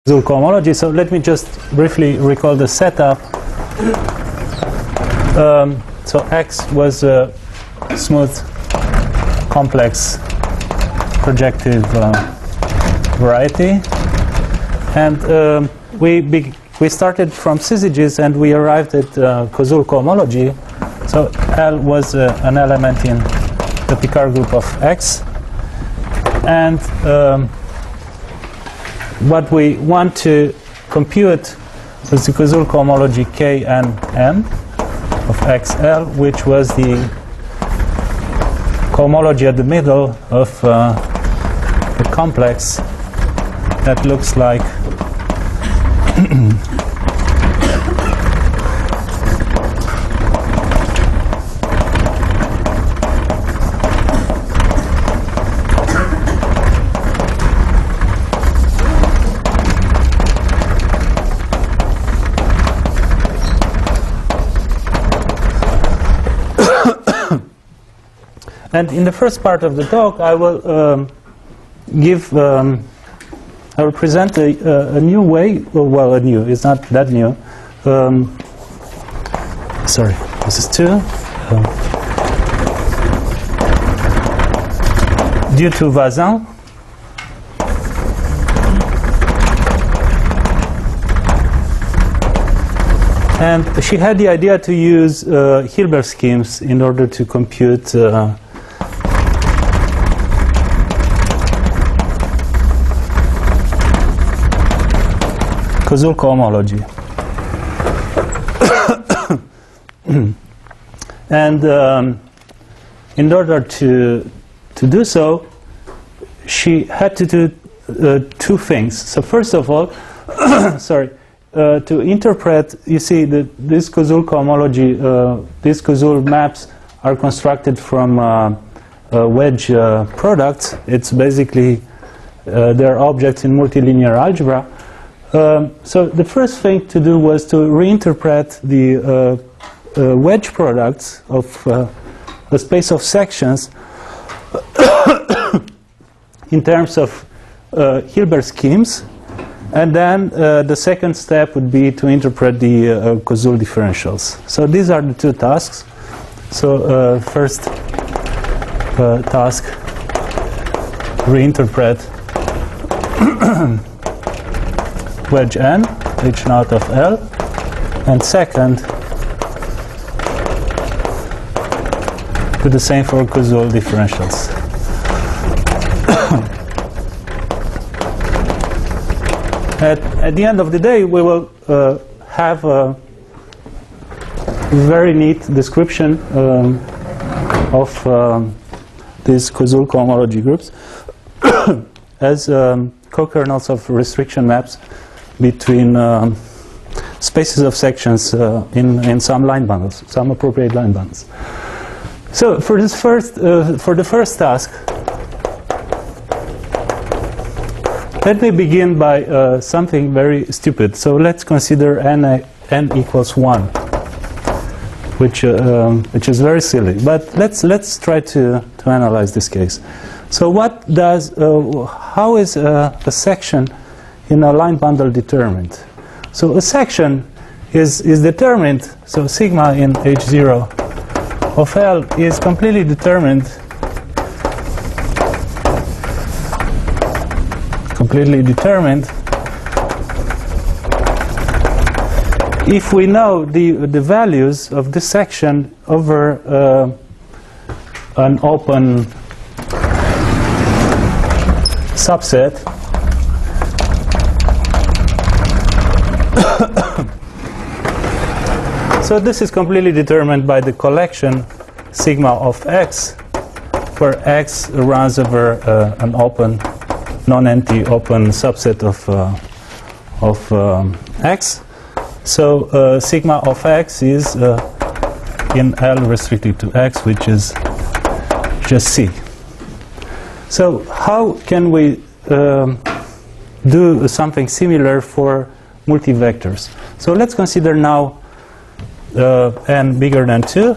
Causal cohomology. So let me just briefly recall the setup. So X was a smooth, complex, projective variety, and we started from Syzygies and we arrived at causal cohomology. So L was an element in the Picard group of X, and what we want to compute is the causal cohomology K and N of XL, which was the cohomology at the middle of a complex that looks like And in the first part of the talk, I will I will present a new way. Well, it's not that new. Sorry, this is 2. Due to Vazin. And she had the idea to use Hilbert schemes in order to compute causal cohomology. And in order to do so, she had to do 2 things. So first of all, sorry, to interpret, you see that this causal cohomology, these causal maps are constructed from wedge products. It's basically they're objects in multilinear algebra. So the first thing to do was to reinterpret the wedge products of a space of sections in terms of Hilbert schemes, and then the second step would be to interpret the causal differentials. So these are the 2 tasks. So first task, reinterpret wedge n, H naught of L, and second, do the same for causal differentials. At the end of the day, we will have a very neat description of these causal cohomology groups as co-kernels of restriction maps between spaces of sections in some line bundles, some appropriate line bundles. So for this for the first task, let me begin by something very stupid. So let's consider n equals 1, which is very silly. But let's try to analyze this case. So what does how is a section in a line bundle determined? So a section is determined. So sigma in H0 of L is completely determined. If we know the values of this section over an open subset. So this is completely determined by the collection sigma of X, where X runs over an open, non-empty open subset of X. So sigma of X is in L restricted to X, which is just C. So how can we do something similar for multivectors? So let's consider now n bigger than 2,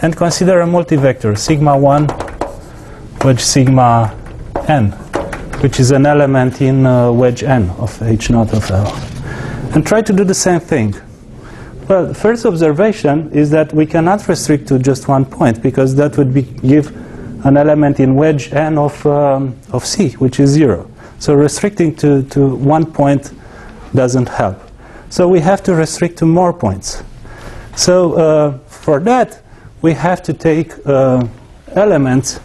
and consider a multivector sigma 1 which sigma n. which is an element in wedge n of H naught of L. And try to do the same thing. Well, the first observation is that we cannot restrict to just one point, because that would give an element in wedge n of C, which is 0. So restricting to one point doesn't help. So we have to restrict to more points. So for that, we have to take elements,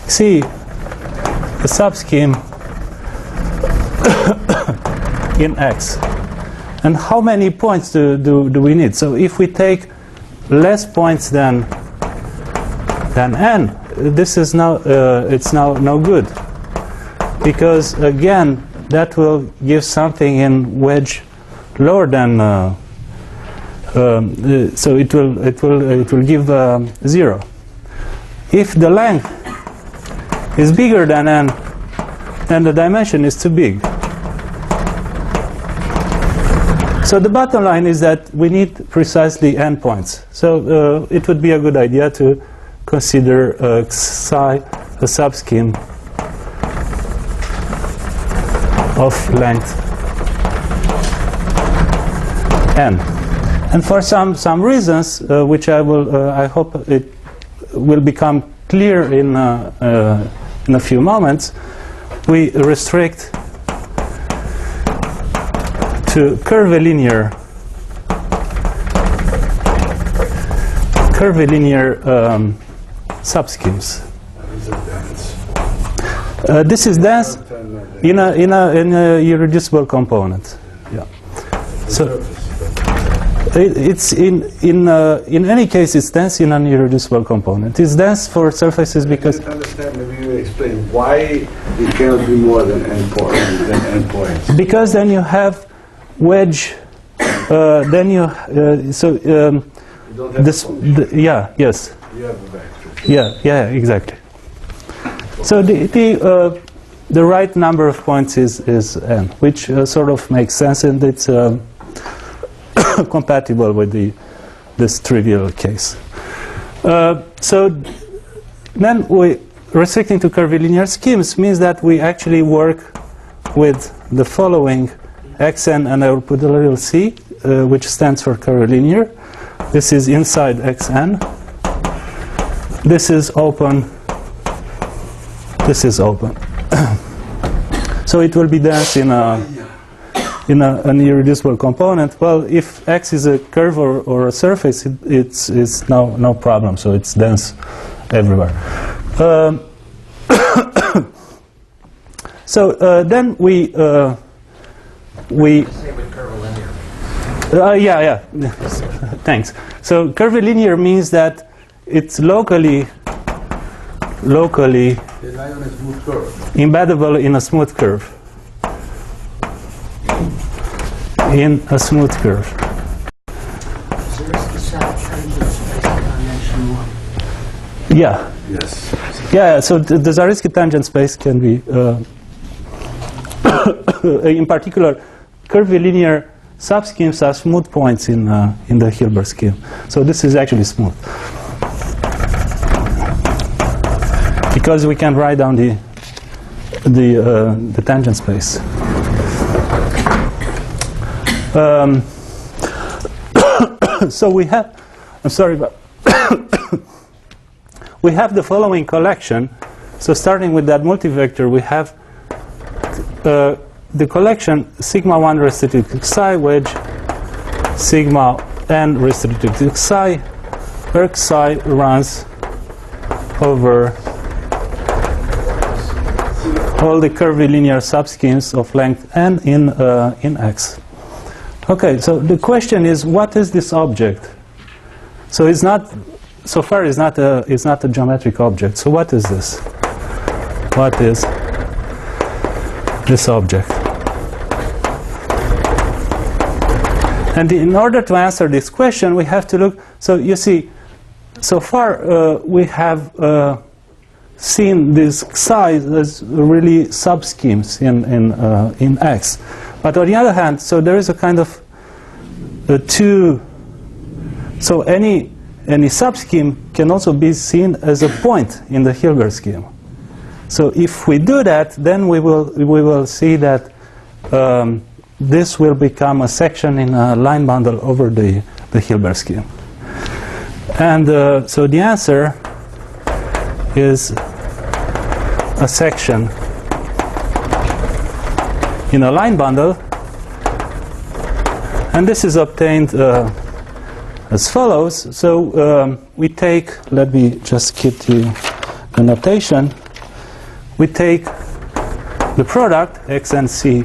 C, a subscheme in X. And how many points do we need? So if we take less points than n, this is now it's now no good, because again that will give something in wedge lower than so it will give 0. If the length is bigger than n, then the dimension is too big. So the bottom line is that we need precisely n points. So it would be a good idea to consider psi a subscheme of length n. And for some reasons, which I hope it will become clear in a few moments, we restrict to curvilinear subschemes. This is dense in a irreducible component. Yeah. So it's in any case it's dense in an irreducible component. It's dense for surfaces because. I understand. Maybe you explain why it cannot be more than n points. Because then you have wedge. Then you you don't have yes. You have a vector. Yeah, exactly. So the right number of points is n, which sort of makes sense, and it's compatible with this trivial case. So then restricting to curvilinear schemes means that we actually work with the following xn, and I will put a little c, which stands for curvilinear. This is inside xn. This is open. This is open. So it will be dense in an irreducible component. Well, if X is a curve or a surface, it's no problem. So it's dense everywhere. So then we Same with curvilinear. yeah. Thanks. So curvilinear means that it's locally embeddable in a smooth curve. In a smooth curve. Yeah. Yes. Yeah. So the Zariski tangent space can be, in particular, curvilinear subschemes are smooth points in the Hilbert scheme. So this is actually smooth because we can write down the tangent space. So we have, I'm sorry, but we have the following collection. So starting with that multivector, we have the collection sigma 1 restricted to psi wedge, sigma n restricted to psi, where psi runs over all the curvilinear subschemes of length n in X. Okay, so the question is, what is this object? So it's not, so far it's not a geometric object. So what is this? What is this object? And in order to answer this question, we have to look. So you see, so far we have seen these psi as really subschemes in X. But on the other hand, so there is a kind of so any subscheme can also be seen as a point in the Hilbert scheme. So if we do that, then we will see that this will become a section in a line bundle over the Hilbert scheme. And so the answer is a section in a line bundle, and this is obtained as follows. So we take, let me just keep the notation, we take the product x and c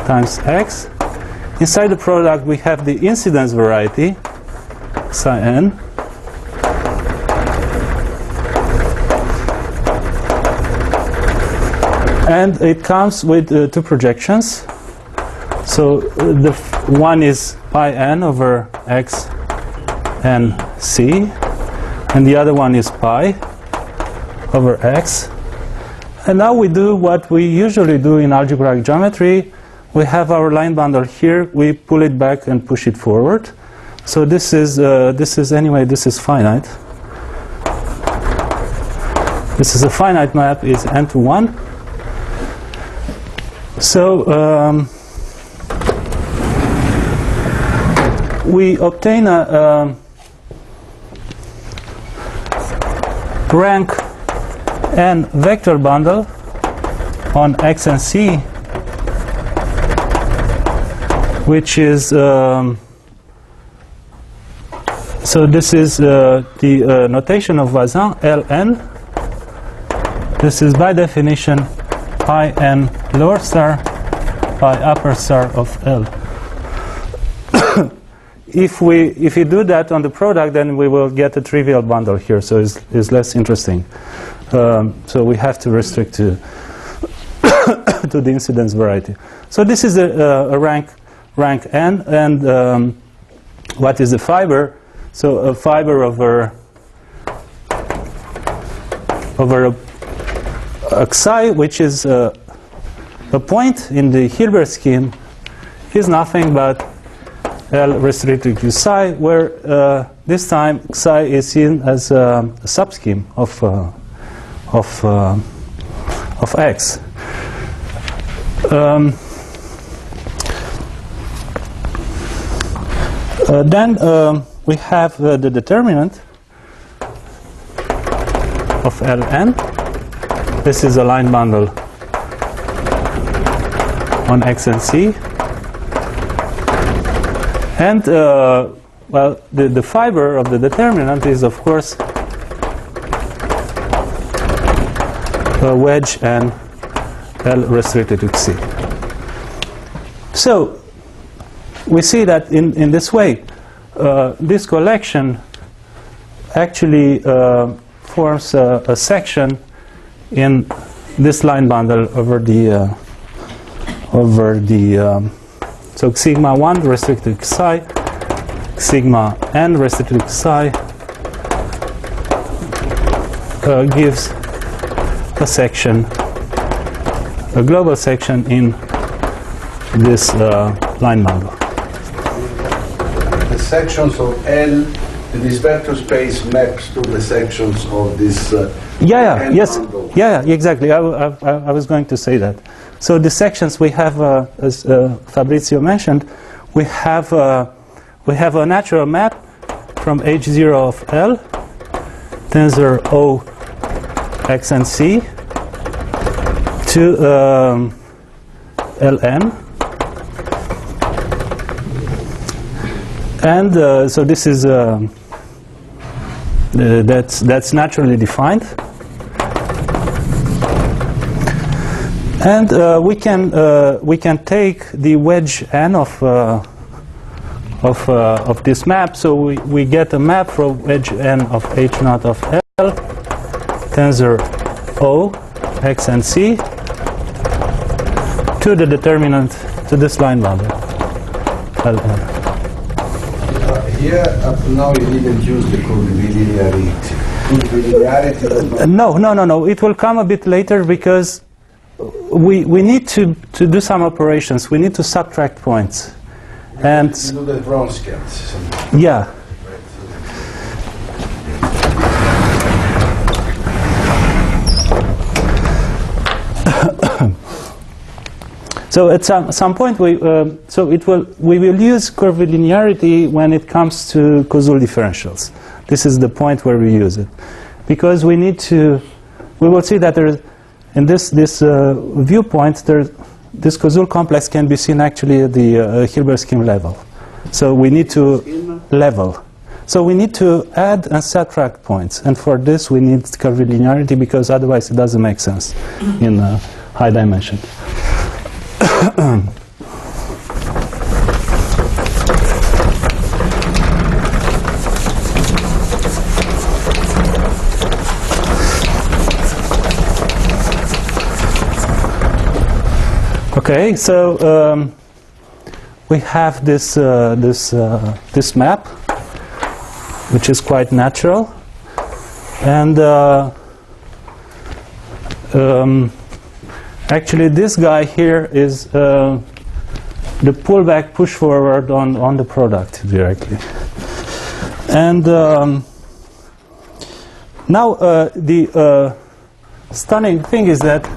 times x. Inside the product we have the incidence variety psi n, and it comes with two projections. So the one is pi n over x and c, and the other one is pi over x. And now we do what we usually do in algebraic geometry. We have our line bundle here, we pull it back and push it forward. So this is finite. This is a finite map, is n to 1. So we obtain a rank n vector bundle on x and c, which is so this is the notation of Voisin, Ln. This is by definition pi n lower star pi upper star of L. If you do that on the product, then we will get a trivial bundle here, so it's less interesting. So we have to restrict to to the incidence variety. So this is a rank n, and what is the fiber? So a fiber over a psi, which is a point in the Hilbert scheme, is nothing but L restricted to psi, where this time psi is seen as a subscheme of x. Then we have the determinant of Ln. This is a line bundle on x and c. And well, the fiber of the determinant is, of course, a wedge and L restricted to c. So we see that in this way, this collection actually forms a section in this line bundle over the so sigma 1 restricted to psi, sigma n restricted to psi gives a section, a global section in this line bundle. The sections of L, this vector space maps to the sections of this bundle. Exactly. I was going to say that. So the sections we have, as Fabrizio mentioned, we have a natural map from H0 of L, tensor O, x and c, to Ln. And so this is that's naturally defined, and we can take the wedge n of this map. So we get a map from wedge n of h naught of L, tensor O, x and c, to the determinant, to this line bundle Ln. Here, up to now, you didn't use the curvilinearity. No. It will come a bit later because we need to do some operations. We need to subtract points. And you do the Vronskyans. Yeah. So at some point we will use curvilinearity when it comes to causal differentials. This is the point where we use it, because we will see that there is, in this viewpoint, this causal complex can be seen actually at the Hilbert scheme level. So we need to level. So we need to add and subtract points, and for this we need curvilinearity, because otherwise it doesn't make sense in high dimension. Okay, so we have this map, which is quite natural, and actually this guy here is the pullback push forward on the product directly. And now the stunning thing is that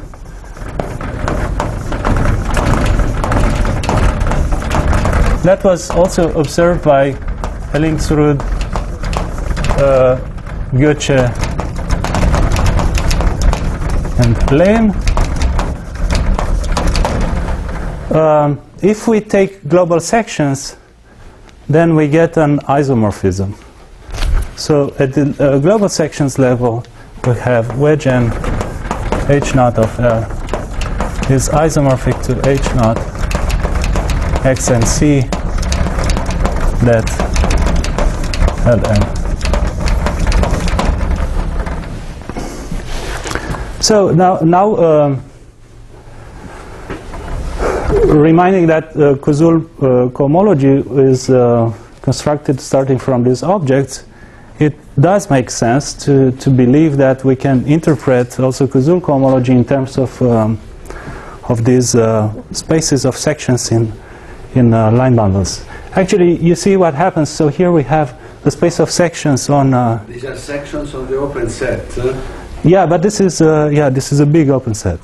that was also observed by Ellingsrud, Götze, and Lane. If we take global sections, then we get an isomorphism. So at the global sections level, we have wedge n h naught of L is isomorphic to h naught x and c that Ln. So now reminding that causal cohomology is constructed starting from these objects, it does make sense to believe that we can interpret also causal cohomology in terms of these spaces of sections in line bundles. Actually, you see what happens. So here we have the space of sections on. These are sections of the open set. Yeah, but this is a big open set.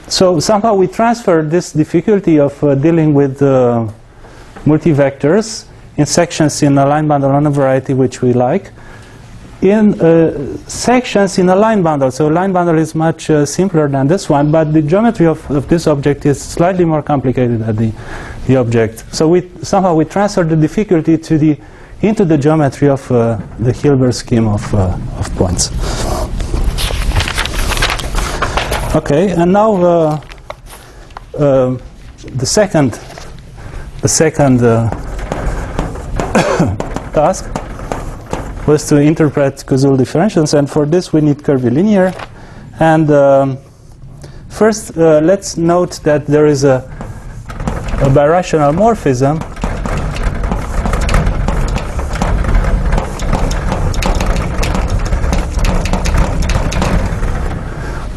So somehow we transfer this difficulty of dealing with multivectors in sections in a line bundle on a variety which we like, in sections in a line bundle. So line bundle is much simpler than this one, but the geometry of this object is slightly more complicated than the object. So we transfer the difficulty into the geometry of the Hilbert scheme of points. Okay, and now the second task was to interpret causal differentials, and for this we need curvilinear. And first, let's note that there is a birational morphism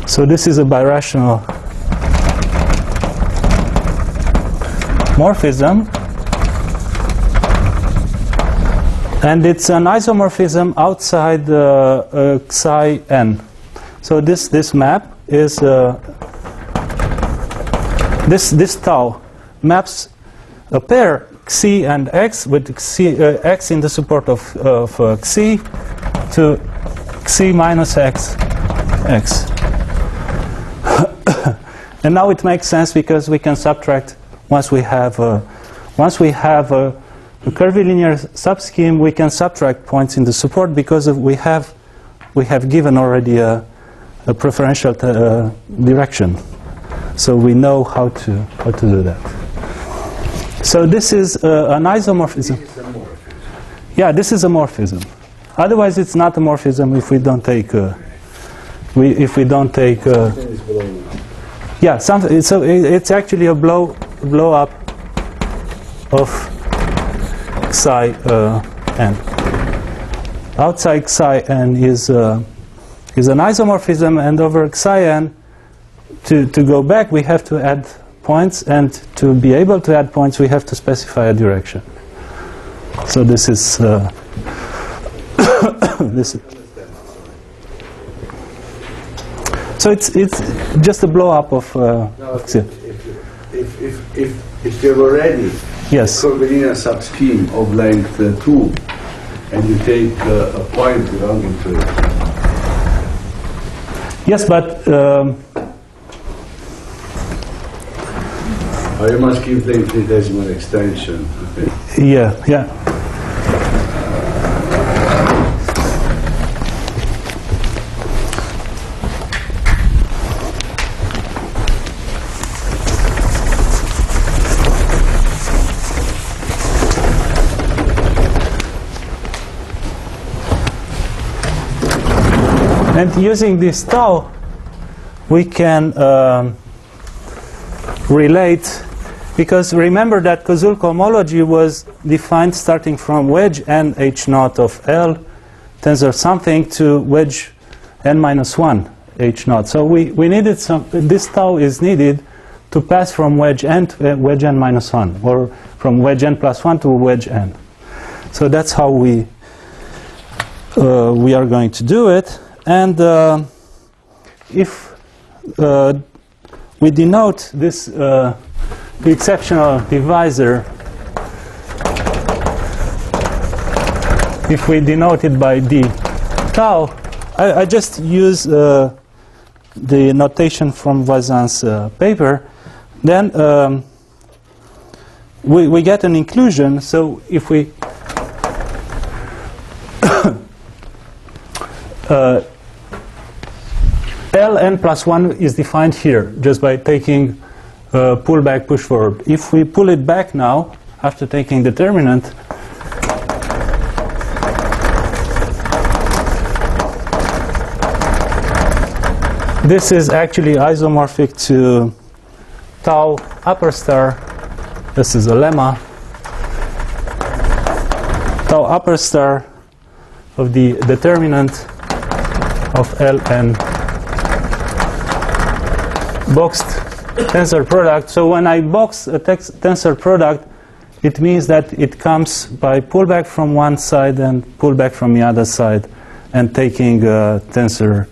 So this is a birational morphism, and it's an isomorphism outside psi n. So this map is this tau maps a pair xi and x with x in the support of xi to xi minus x. And now it makes sense because we can subtract once we have a curvilinear subscheme. We can subtract points in the support because we have given already a preferential direction, so we know how to do that. So this is an isomorphism. This is a morphism. Yeah, this is a morphism. Otherwise, it's not a morphism if we don't take. Yeah, so it's actually a blow up of psi n. Outside psi n is an isomorphism, and over psi n, to go back we have to add points, and to be able to add points we have to specify a direction. So this is this. So it's just a blow up of. No, if you've already yes. a curvilinear subscheme of length 2, and you take a point belonging to it. Yes, but. You must give the infinitesimal extension. Okay. Yeah. And using this tau, we can relate, because remember that Causal cohomology was defined starting from wedge n h naught of L tensor something to wedge n minus 1 h naught. So we needed this tau is needed to pass from wedge n to wedge n minus 1, or from wedge n plus 1 to wedge n. So that's how we are going to do it. And if we denote this the exceptional divisor, if we denote it by d tau, I just use the notation from Voisin's paper, then we get an inclusion. So if we Ln plus 1 is defined here just by taking pull back, push forward. If we pull it back now, after taking determinant, this is actually isomorphic to tau upper star. This is a lemma. Tau upper star of the determinant of Ln boxed tensor product. So when I box a tensor product, it means that it comes by pullback from one side and pullback from the other side, and taking a tensor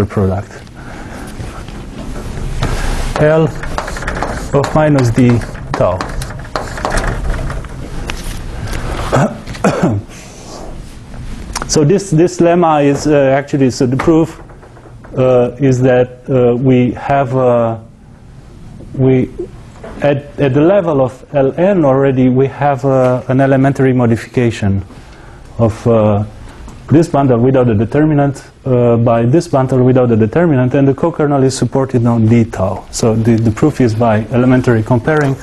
product. L of minus d tau. So this lemma is actually, so the proof is that we have at the level of Ln already we have an elementary modification of this bundle without a determinant by this bundle without a determinant, and the co-kernel is supported on d tau. So the proof is by elementary comparing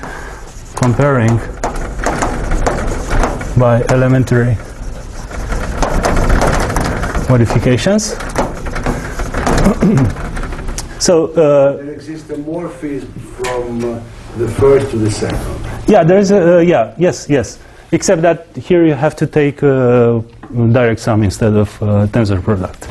by elementary modifications. So there exists a morphism from the first to the second. Yeah, there is a yes. Except that here you have to take direct sum instead of tensor product.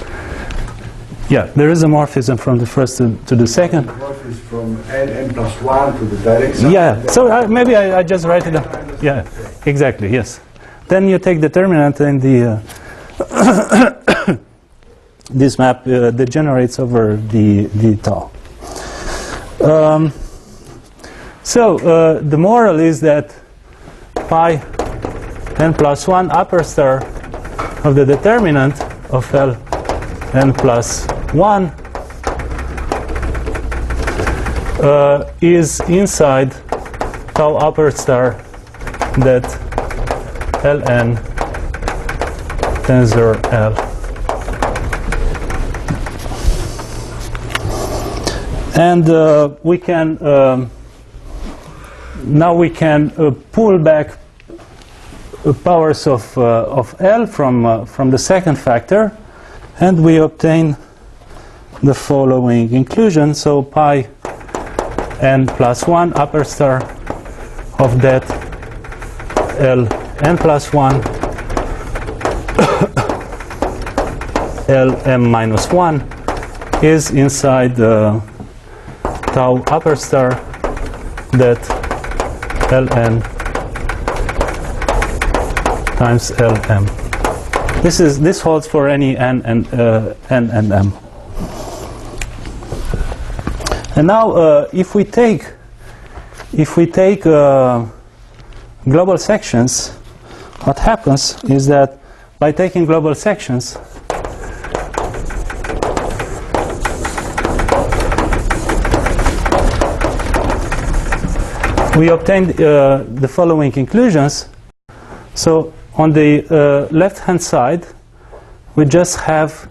Yeah, there is a morphism from the first to the second. Morphism from n plus 1 to the direct sum. Yeah. So maybe I just write it down. Yeah, exactly. Yes. Then you take determinant and the this map degenerates over the tau. So the moral is that pi n plus 1 upper star of the determinant of L n plus 1 is inside tau upper star that Ln tensor L. And we can now we can pull back powers of L from the second factor, and we obtain the following inclusion. So pi n plus 1 upper star of that L n plus 1 L m minus 1 is inside the tau upper star that Ln times Lm. This holds for any n and m. And now, if we take global sections, what happens is that by taking global sections, we obtain the following conclusions. So on the left-hand side, we just have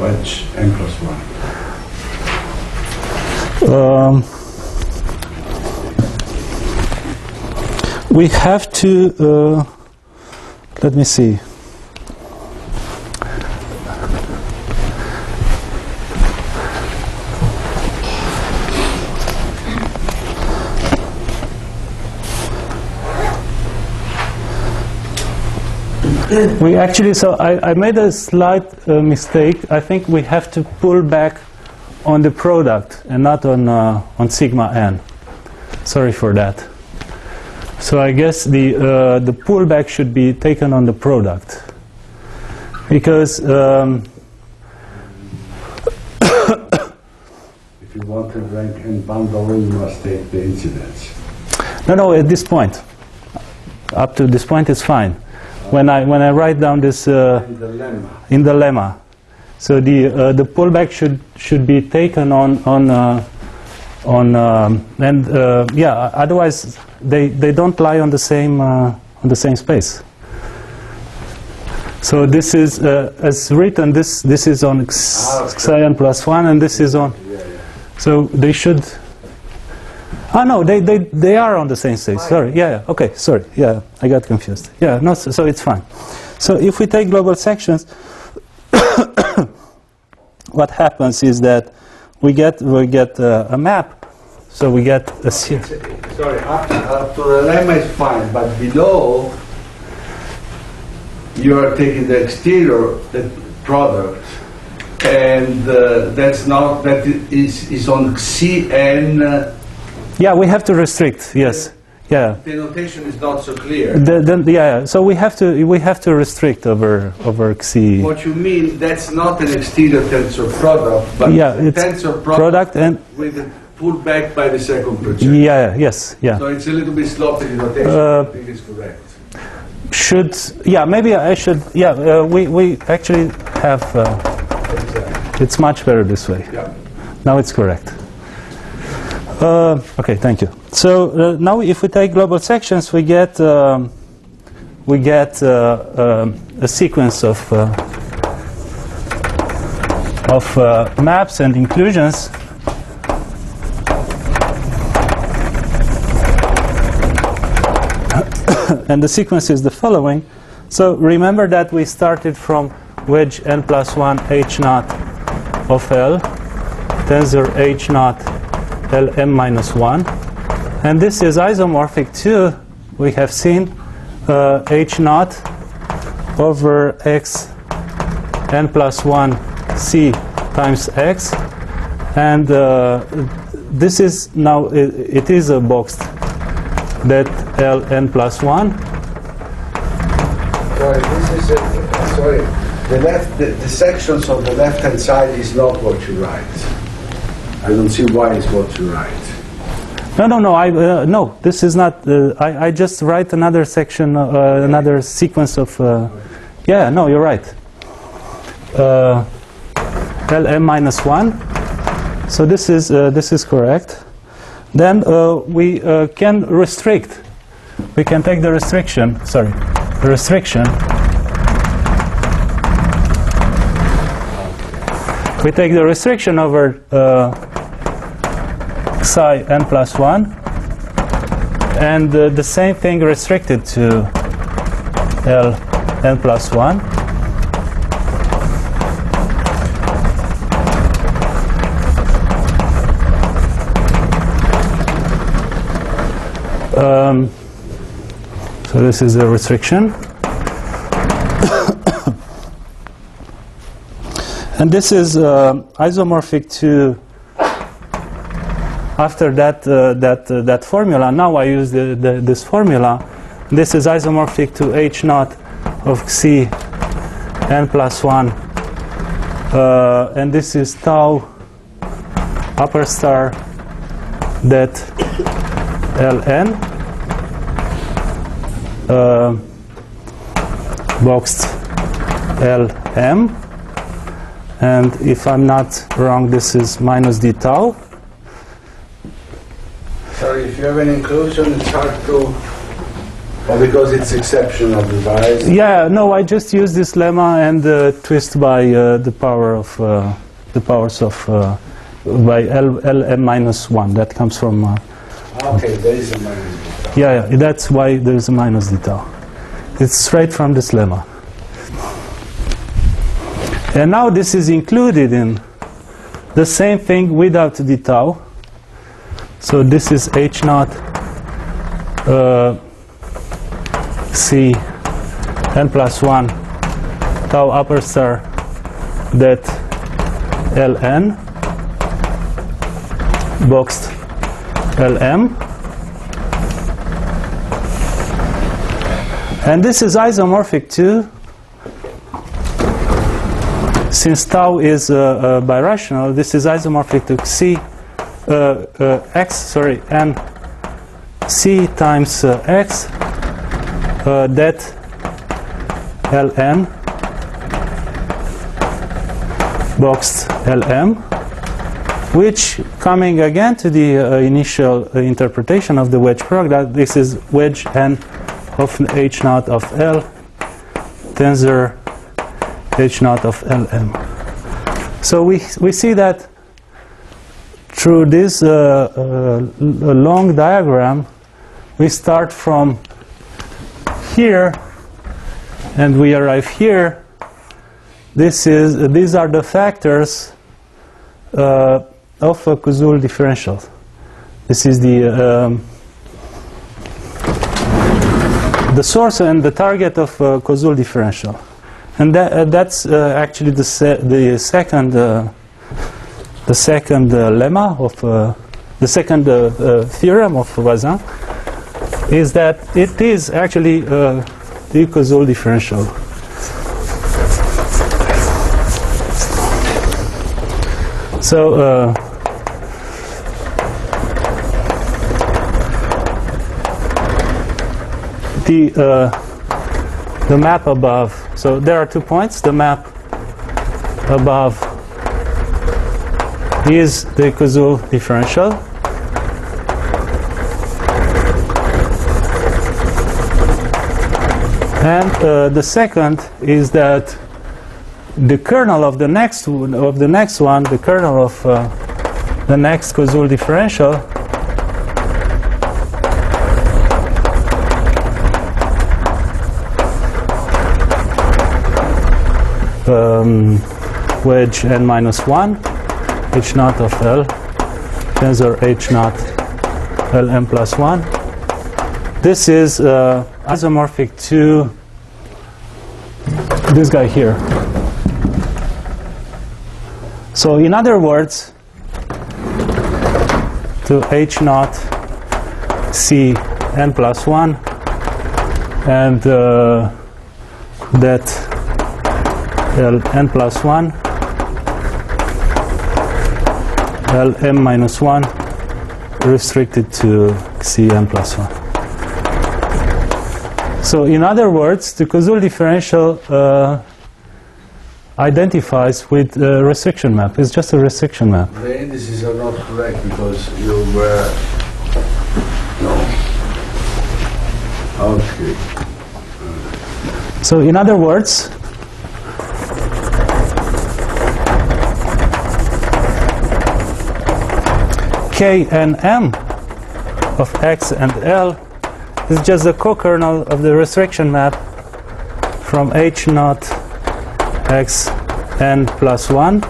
wedge n plus 1. We have to, let me see. We actually, so I made a slight mistake. I think we have to pull back on the product and not on sigma n. Sorry for that. So I guess the pullback should be taken on the product, because If you want to rank and bundle, you must take the incidence. no, at this point, up to this point, it's fine. When I write down this in the lemma, so the pullback should be taken on yeah. Otherwise, they don't lie on the same space. So this is as written. This is on psi n plus 1, and this is on. So they should. Oh no, they are on the same stage. Sorry, yeah, okay, sorry, yeah, I got confused. Yeah, no, so it's fine. So if we take global sections, what happens is that we get a map. So we get a sorry, up to the lemma is fine, but below you are taking the exterior product, and that's not, that is on Cn. Yeah, we have to restrict. Yes, yeah. The notation is not so clear. Yeah, so we have to restrict over Xi. What you mean? That's not an exterior tensor product, but yeah, it's a tensor product and with it pulled back by the second projection. Yeah, yes, yeah. So it's a little bit sloppy the notation. I think it's correct. Yeah, maybe I should. Yeah, we actually have. Exactly. It's much better this way. Yeah. Now it's correct. Okay, thank you. So now, if we take global sections, we get a sequence of maps and inclusions. And the sequence is the following. So remember that we started from wedge n plus 1 h naught of L, tensor h naught Lm minus 1, and this is isomorphic to, we have seen, h naught over x n plus 1 c times x, and this is now, it is a boxed that Ln plus 1. Sorry, this is sorry. The sections of the left-hand side is not what you write. I don't see why it's what you write. No. No, this is not. I just write another section, another sequence of. Yeah, no, you're right. Lm minus 1. So this is correct. Then we can restrict. We can take the restriction. Sorry, the restriction. We take the restriction over psi n plus 1, and the same thing restricted to L n plus 1. So this is the restriction. And this is isomorphic to, after that formula, now I use this formula. This is isomorphic to h naught of Xi n plus 1 and this is tau upper star that ln boxed lm, and if I'm not wrong, this is minus d tau. Sorry, if you have an inclusion, it's hard to, or because it's exceptional device. Yeah, no, I just use this lemma and twist by the powers of by lm minus 1. That comes from. Okay, there is a minus d tau. Yeah, that's why there's a minus d tau. It's straight from this lemma. And now this is included in the same thing without d tau. So this is h naught c n plus 1 tau upper star that ln boxed lm. And this is isomorphic too, since tau is birational. This is isomorphic to n c times x that ln boxed lm, which, coming again to the initial interpretation of the wedge product, this is wedge n of h naught of L tensor h naught of Lm. So we see that through this long diagram, we start from here and we arrive here. These are the factors of a Causal differential. This is the source and the target of Causal differential, and that's actually the second lemma of the second theorem of Voisin, is that it is actually the Causal differential. So the map above, so there are 2 points. The map above is the Causal differential, and the second is that the kernel of the next one, the kernel of the next Causal differential, wedge n minus 1 h naught of L tensor h naught Lm plus 1. This is isomorphic to this guy here. So in other words, to h naught c n plus 1 and that L n plus 1 L m minus 1 restricted to c n plus 1. So in other words, the Causal differential identifies with a restriction map. It's just a restriction map. The indices are not correct because you were no. Okay. So in other words, K and M of X and L is just the co-kernel of the restriction map from H naught X n plus 1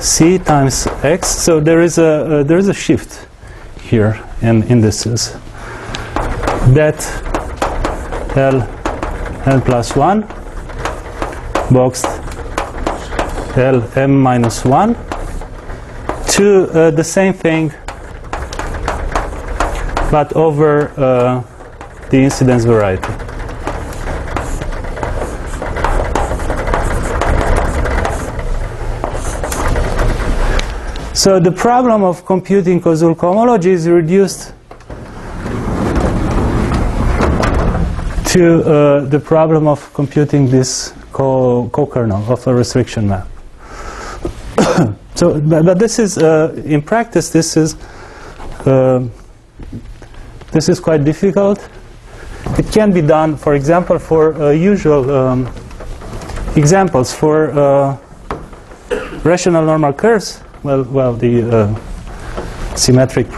C times X. So there is a shift here in indices. That L n plus 1 boxed L m minus 1 to the same thing, but over the incidence variety. So the problem of computing causal cohomology is reduced to the problem of computing this co-kernel of a restriction map. So, but this is in practice. This is quite difficult. It can be done, for example, for usual examples for rational normal curves. Well, the symmetric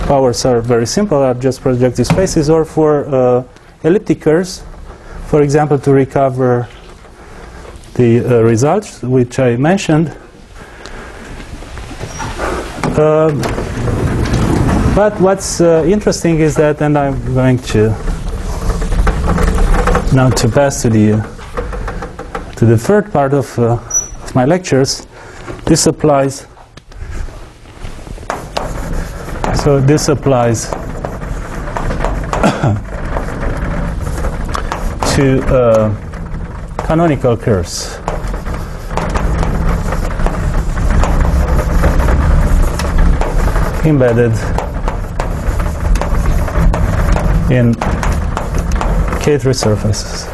powers are very simple, are just projective spaces, or for elliptic curves, for example, to recover the results which I mentioned. But what's interesting is that, and I'm going to now to pass to the third part of my lectures. This applies. So this applies to canonical curves. Embedded in K3 surfaces.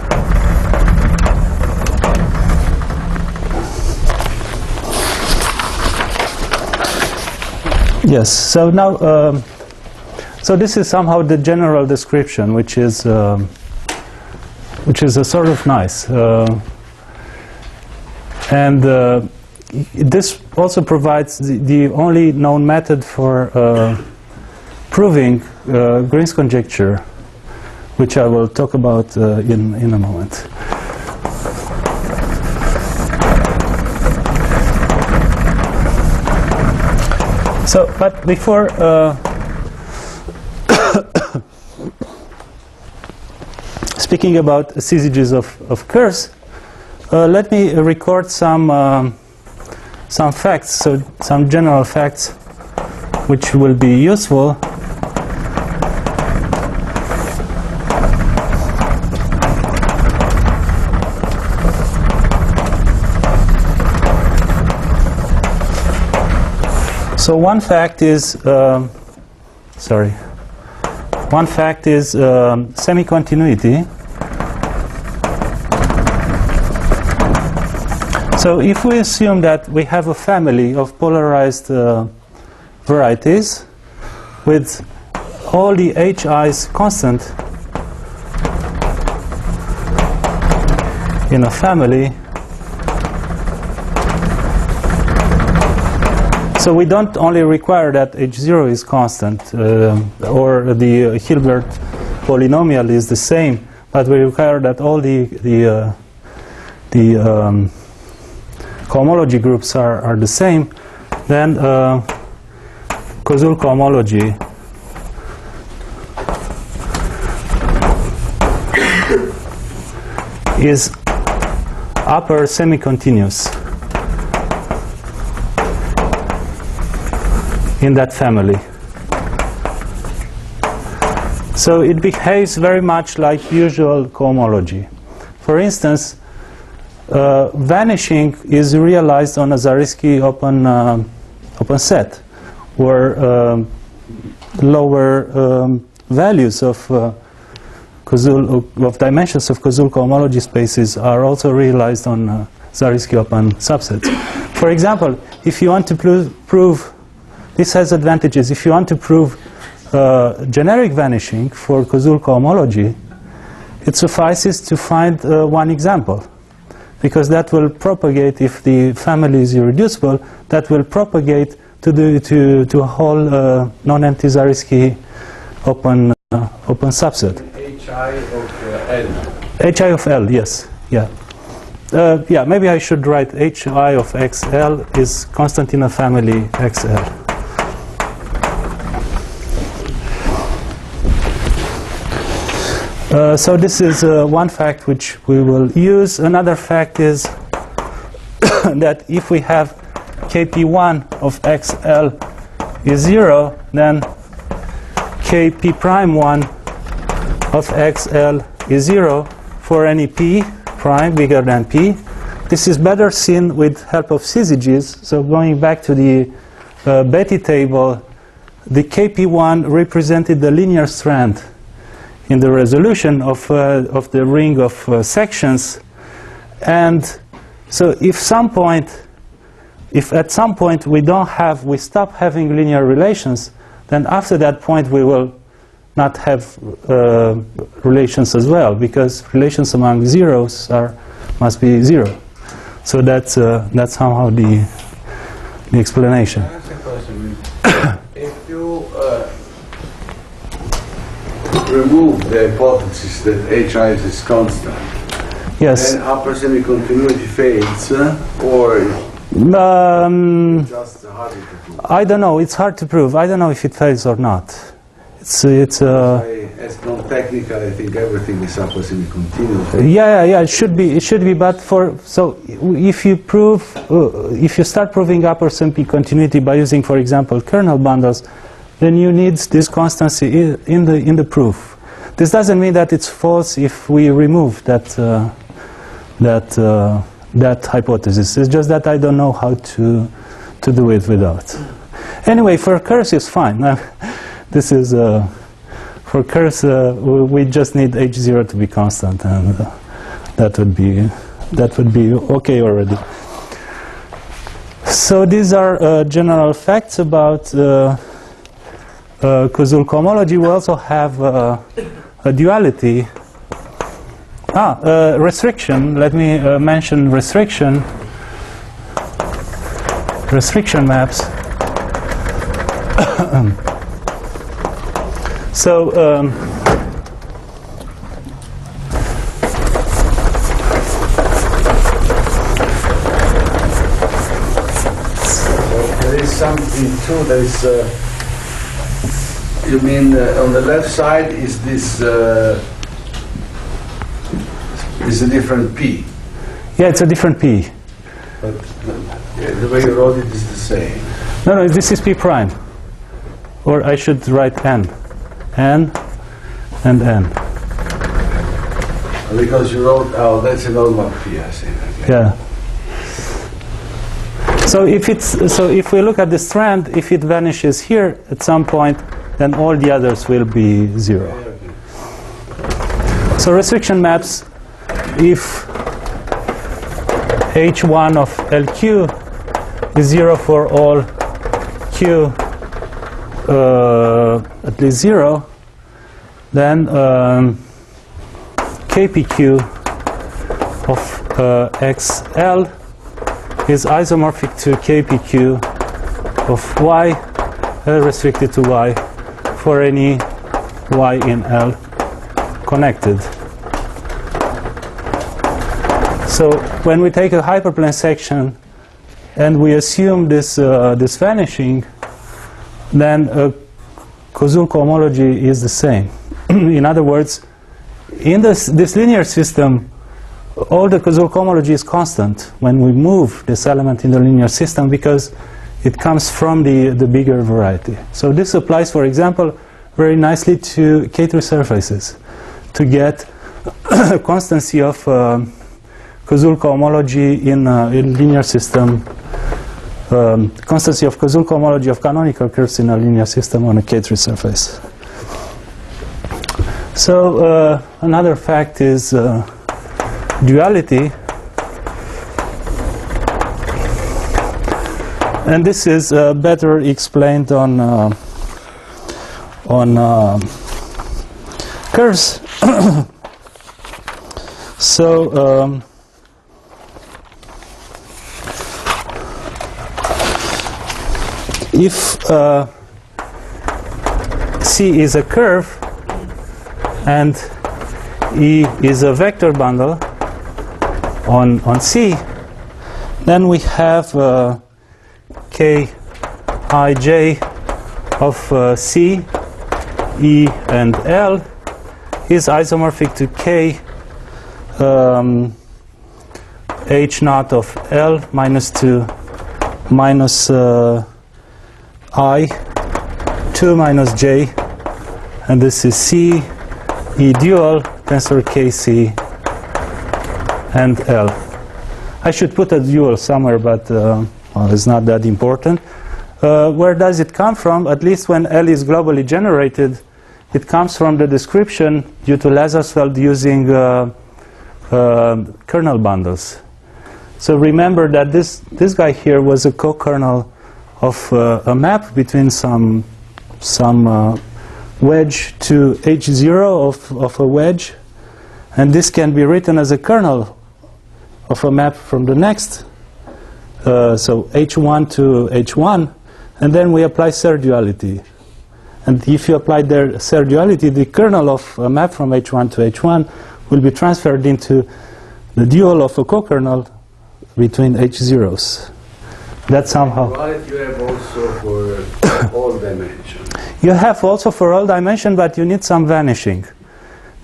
Yes. So now, so this is somehow the general description, which is a sort of nice, and this also provides the only known method for proving Green's conjecture, which I will talk about in a moment. So, but before speaking about syzygies of curves, let me record some facts, so some general facts, which will be useful. So one fact is, semi-continuity. So if we assume that we have a family of polarized varieties with all the hi's constant in a family, so we don't only require that h0 is constant or the Hilbert polynomial is the same, but we require that all the cohomology groups are the same. Then causal cohomology is upper semi-continuous in that family. So it behaves very much like usual cohomology. For instance, vanishing is realized on a Zariski open set, where lower values of dimensions of causal cohomology spaces are also realized on Zariski open subsets. For example, if you want to prove this has advantages. If you want to prove generic vanishing for causal cohomology, it suffices to find one example, because that will propagate, if the family is irreducible, that will propagate to a whole non-empty Zariski open subset. Hi of L. Hi of L, yes, yeah. Yeah, maybe I should write hi of xl is constant in a family xl. So this is one fact which we will use. Another fact is that if we have kp1 of xl is 0, then kp'1 of xl is 0 for any p prime bigger than p, this is better seen with help of Syzygies. So going back to the Betti table, the KP1 represented the linear strand in the resolution of the ring of sections. And so if at some point we stop having linear relations, then after that point we will not have relations as well, because relations among zeros must be zero. So that's somehow the explanation. That's a question. If you remove the hypothesis that HI is constant, Yes. then upper semi-continuity fades, or just harder to prove? I don't know. It's hard to prove. I don't know if it fails or not. It's As non-technical, I think everything is upper semi-continuous. yeah. It should be. But if you prove, if you start proving upper semi-continuity by using, for example, kernel bundles, then you need this constancy in the proof. This doesn't mean that it's false if we remove that hypothesis. It's just that I don't know how to do it without. Anyway, for curves it's fine. This is for curves we just need h0 to be constant, and that would be okay already. So these are general facts about Causal cohomology. We also have a duality. Restriction. Let me mention restriction maps. So there is something too. There is. You mean on the left side is this? Is a different P. yeah, it's a different P. But the way you wrote it is the same. No, this is P prime. Or I should write N. N and N. Because you wrote, oh, that's an old one P, I see. Okay. Yeah. So if we look at the strand, if it vanishes here at some point, then all the others will be zero. So restriction maps, if H1 of LQ is zero for all Q at least zero, then KPQ of XL is isomorphic to KPQ of Y, L restricted to Y, for any Y in L connected. So when we take a hyperplane section and we assume this vanishing, then Causal cohomology is the same. In other words, in this linear system, all the Causal cohomology is constant when we move this element in the linear system, because it comes from the bigger variety. So this applies, for example, very nicely to K3 surfaces to get constancy of Causal cohomology in linear system, constancy of Causal cohomology of canonical curves in a linear system on a K3 surface. So another fact is duality, and this is better explained on curves. So if C is a curve and E is a vector bundle on C, then we have Kij of C, E, and L is isomorphic to K H naught of L minus 2 minus I 2 minus J, and this is C E dual tensor KC and L. I should put a dual somewhere, but well, it's not that important. Where does it come from? At least when L is globally generated, it comes from the description due to Lazarsfeld using kernel bundles. So remember that this guy here was a co-kernel of a map between some wedge to H0 of a wedge, and this can be written as a kernel of a map from the next, so H1 to H1, and then we apply Serre duality. And if you apply their Serre duality, the kernel of a map from H1 to H1 will be transferred into the dual of a co-kernel between H0s. That somehow... Duality you have also for all dimensions. You have also for all dimension, but you need some vanishing.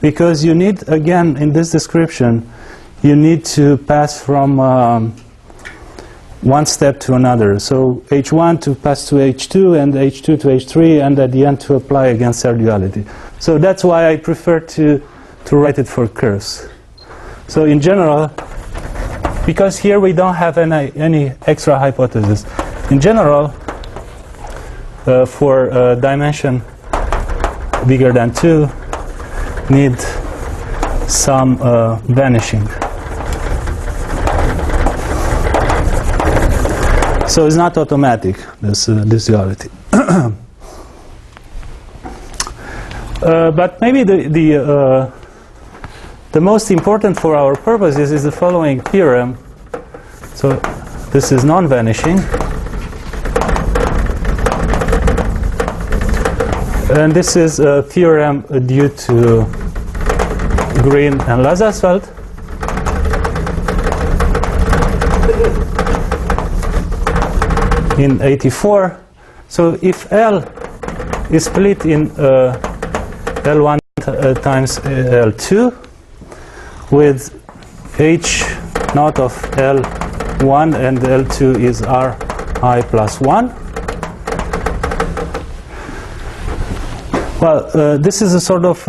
Because you need, again, in this description, you need to pass from one step to another. So H1 to pass to H2, and H2 to H3, and at the end to apply again Serre duality. So that's why I prefer to write it for curves. So in general, because here we don't have any extra hypothesis. In general, for dimension bigger than 2, need some vanishing. So it's not automatic, this duality. But maybe the most important for our purposes is the following theorem. So this is non-vanishing. And this is a theorem due to Green and Lazarsfeld. In 84. So if L is split in L1 times L2 with H naught of L1 and L2 is Ri plus 1. Well, this is a sort of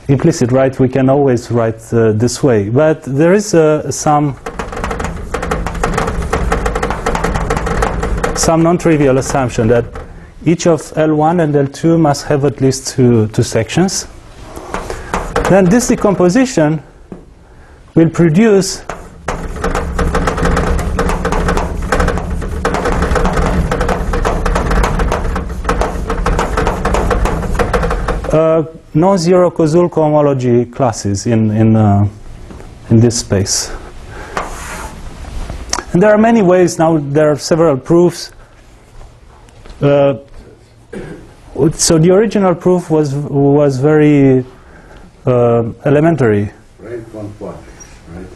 implicit, right? We can always write this way. But there is some non-trivial assumption that each of L1 and L2 must have at least two sections. Then this decomposition will produce non-zero Causal cohomology classes in this space. And there are many ways now. There are several proofs. So the original proof was very elementary. Rank 1 quadrix, right?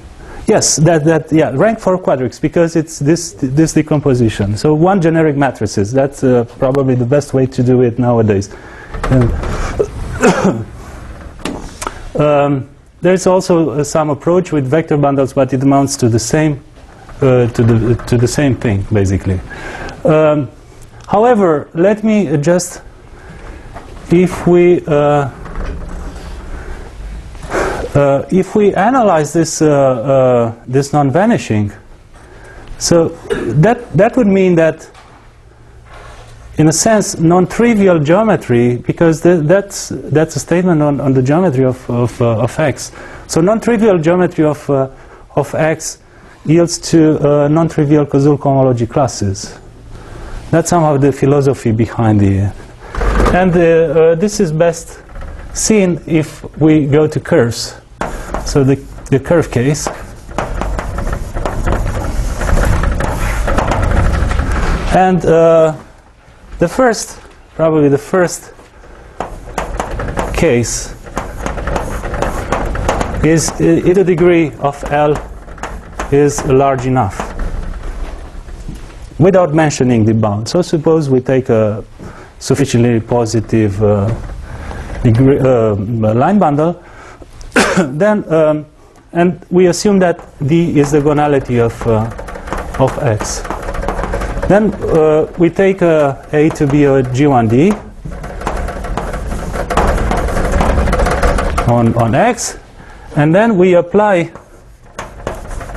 Yes, yeah, rank 4 quadrix, because it's this decomposition. So one generic matrices. That's probably the best way to do it nowadays. There's also some approach with vector bundles, but it amounts to the same to the same thing, basically. However, let me just, if we analyze this this non-vanishing, so that would mean that, in a sense, non-trivial geometry, because that's a statement on the geometry of X. So non-trivial geometry of X yields to non-trivial Causal cohomology classes. That's somehow the philosophy behind the. And this is best seen if we go to curves. So the curve case. And probably the first case is if the degree of L is large enough, without mentioning the bound. So suppose we take a sufficiently positive degree, line bundle, then and we assume that D is the gonality of X. Then we take A to be a G1D on X, and then we apply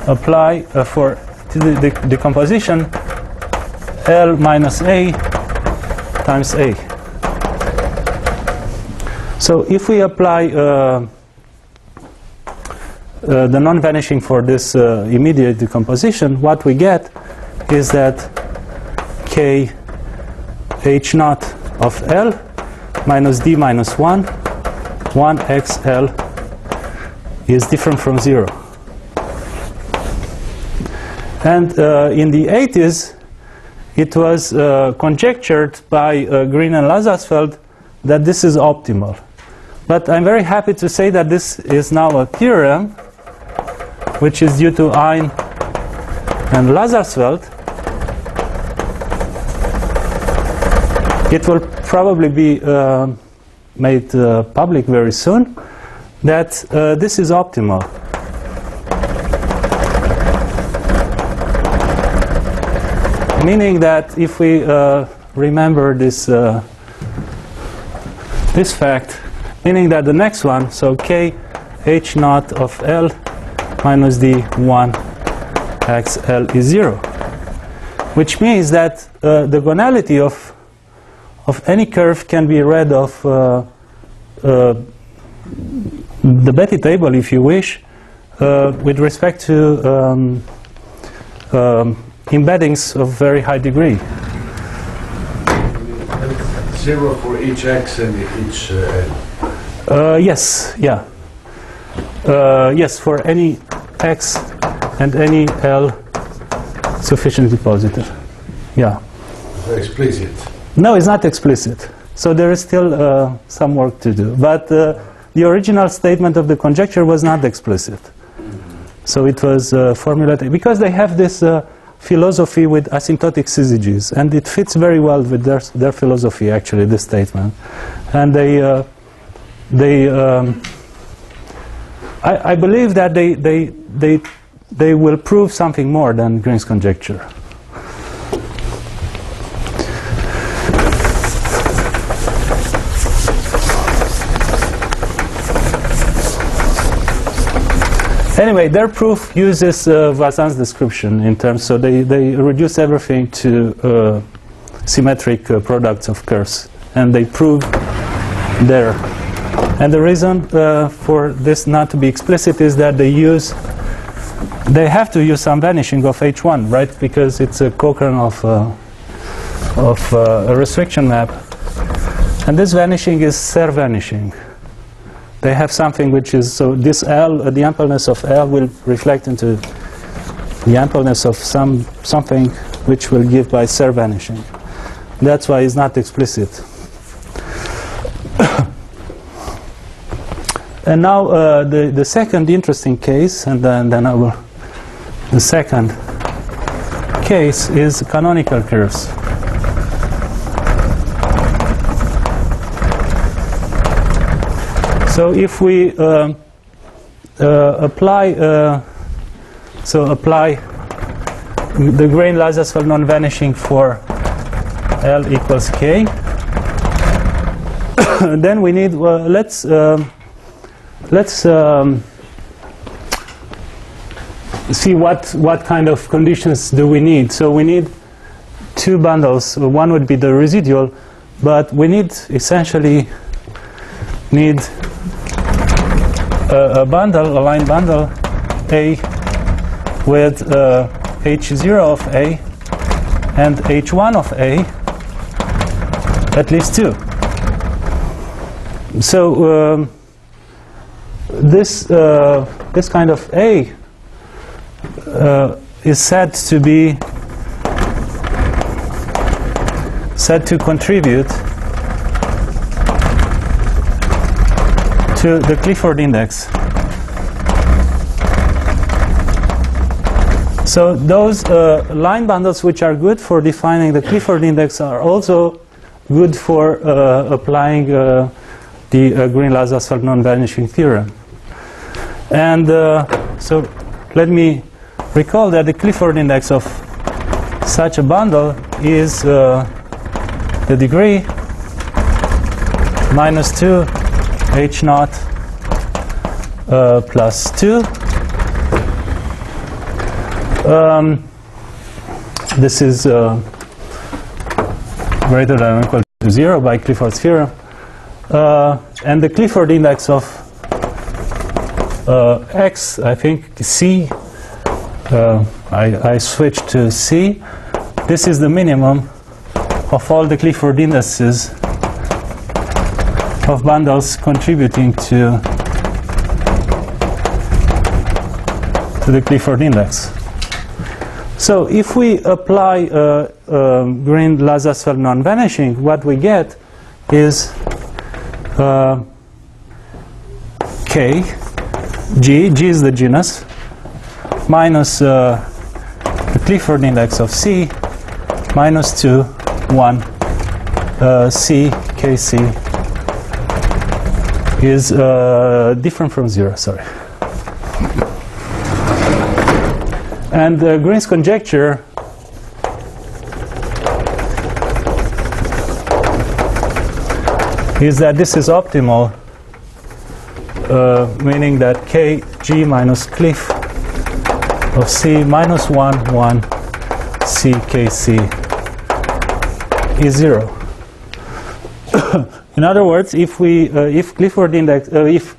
apply for the decomposition L minus A times A. So if we apply the non-vanishing for this immediate decomposition, what we get is that K H naught of L minus D minus 1 XL is different from 0. And in the 80s, it was conjectured by Green and Lazarsfeld that this is optimal. But I'm very happy to say that this is now a theorem, which is due to Ein and Lazarsfeld. It will probably be made public very soon, that this is optimal. Meaning that if we remember this this fact, meaning that the next one, so K H naught of L minus D 1 XL is 0, which means that the gonality of any curve can be read of the Betti table, if you wish, with respect to embeddings of very high degree. 0 for each x and each L. Yes, yeah. Yes, for any x and any L sufficiently positive. Yeah. Very explicit. No, it's not explicit. So there is still some work to do. But the original statement of the conjecture was not explicit. So it was formulated because they have this philosophy with asymptotic syzygies, and it fits very well with their philosophy, actually, this statement. And I believe that they will prove something more than Green's conjecture. Anyway, their proof uses Voisin's description in terms, so they reduce everything to symmetric products of curves, and they prove there. And the reason for this not to be explicit is that they have to use some vanishing of H1, right? Because it's a co-kernel of a restriction map, and this vanishing is Serre vanishing. They have something which is, so this L, the ampleness of L will reflect into the ampleness of something which will give by Serre vanishing. That's why it's not explicit. And now the second interesting case, and then I will, the second case is canonical curves. So if we apply the Green-Lazarsfeld non-vanishing for L equals K, then we need let's see what kind of conditions do we need. So we need two bundles. One would be the residual, but we need essentially a bundle, a line bundle A with H0 of A and H1 of A, at least two. So this kind of A is said to contribute to the Clifford index. So those line bundles which are good for defining the Clifford index are also good for applying the Green-Lazarsfeld non-vanishing theorem. And so let me recall that the Clifford index of such a bundle is the degree minus 2 H naught plus 2 This is greater than or equal to 0 by Clifford's theorem. And the Clifford index of x, I think C, I switched to C. This is the minimum of all the Clifford indices of bundles contributing to the Clifford index. So if we apply Green-Lazarsfeld non-vanishing, what we get is K, G is the genus, minus the Clifford index of C, minus 2, 1, C, KC is different from 0, sorry. And Green's conjecture is that this is optimal, meaning that K, G minus Cliff of C minus 1, 1, C, KC is 0. In other words, if Clifford index, if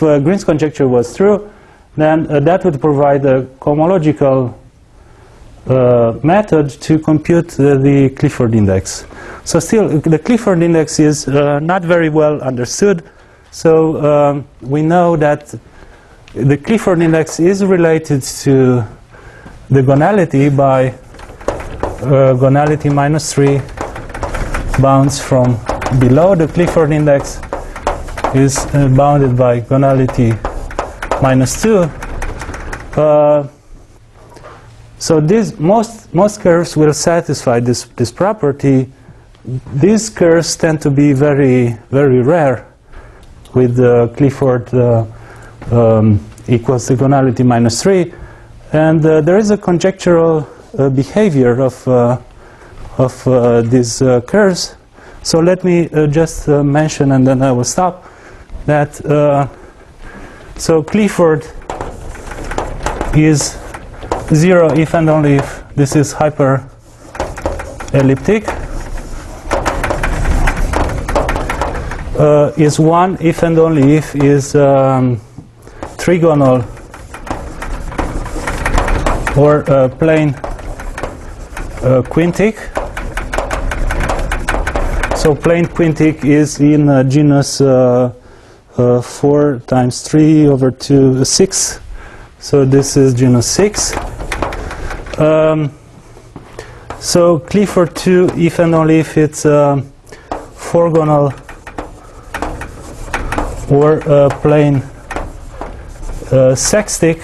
Green's conjecture was true, then that would provide a cohomological method to compute the Clifford index. So still, the Clifford index is not very well understood. So we know that the Clifford index is related to the gonality by gonality minus 3 bounds from below. The Clifford index is bounded by gonality minus 2. So these most curves will satisfy this property. These curves tend to be very, very rare, with Clifford equals the gonality minus 3, and there is a conjectural behavior of these curves. So let me just mention, and then I will stop, that so Clifford is 0 if and only if this is hyper-elliptic, is 1 if and only if is trigonal or plane quintic. So plane quintic is in genus 4 times 3 over 2, 6. So this is genus 6. So Clifford 2 if and only if it's fourgonal or plane sextic.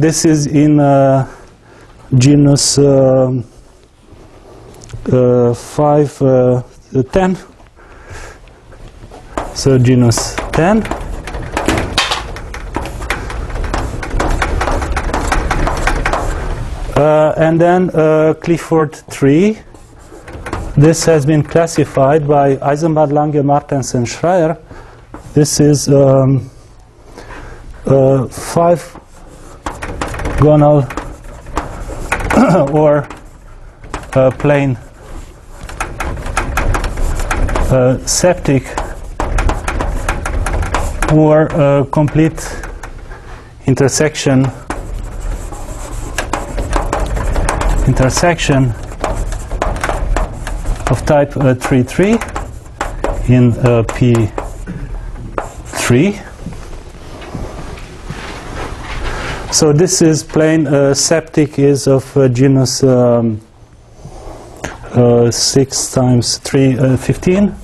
This is in genus 5, 10. So genus 10. And then Clifford 3. This has been classified by Eisenbach, Lange, Martens, and Schreier. This is 5-gonal or plane septic or complete intersection of type 3-3 in P3. So this is plane septic is of genus 6 times 3, 15,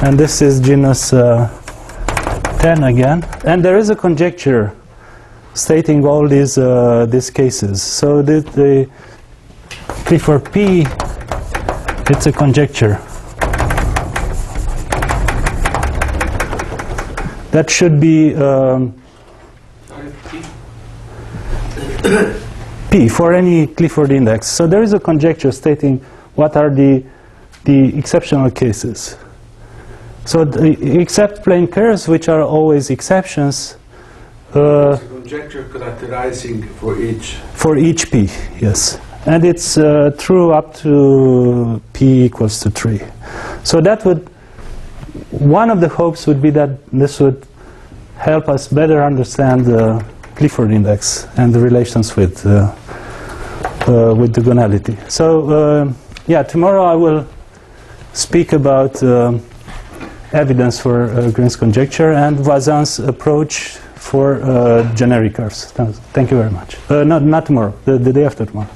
and this is genus 10 again. And there is a conjecture stating all these cases. So the Clifford P, it's a conjecture. That should be P for any Clifford index. So there is a conjecture stating what are the exceptional cases. So except plane curves, which are always exceptions, conjecture characterizing for each. For each p, yes. And it's true up to p equals to 3. So that would, one of the hopes would be that this would help us better understand the Clifford index and the relations with the gonality. So yeah, tomorrow I will speak about evidence for Green's conjecture and Voisin's approach for generic curves. Thank you very much. Not tomorrow, the day after tomorrow.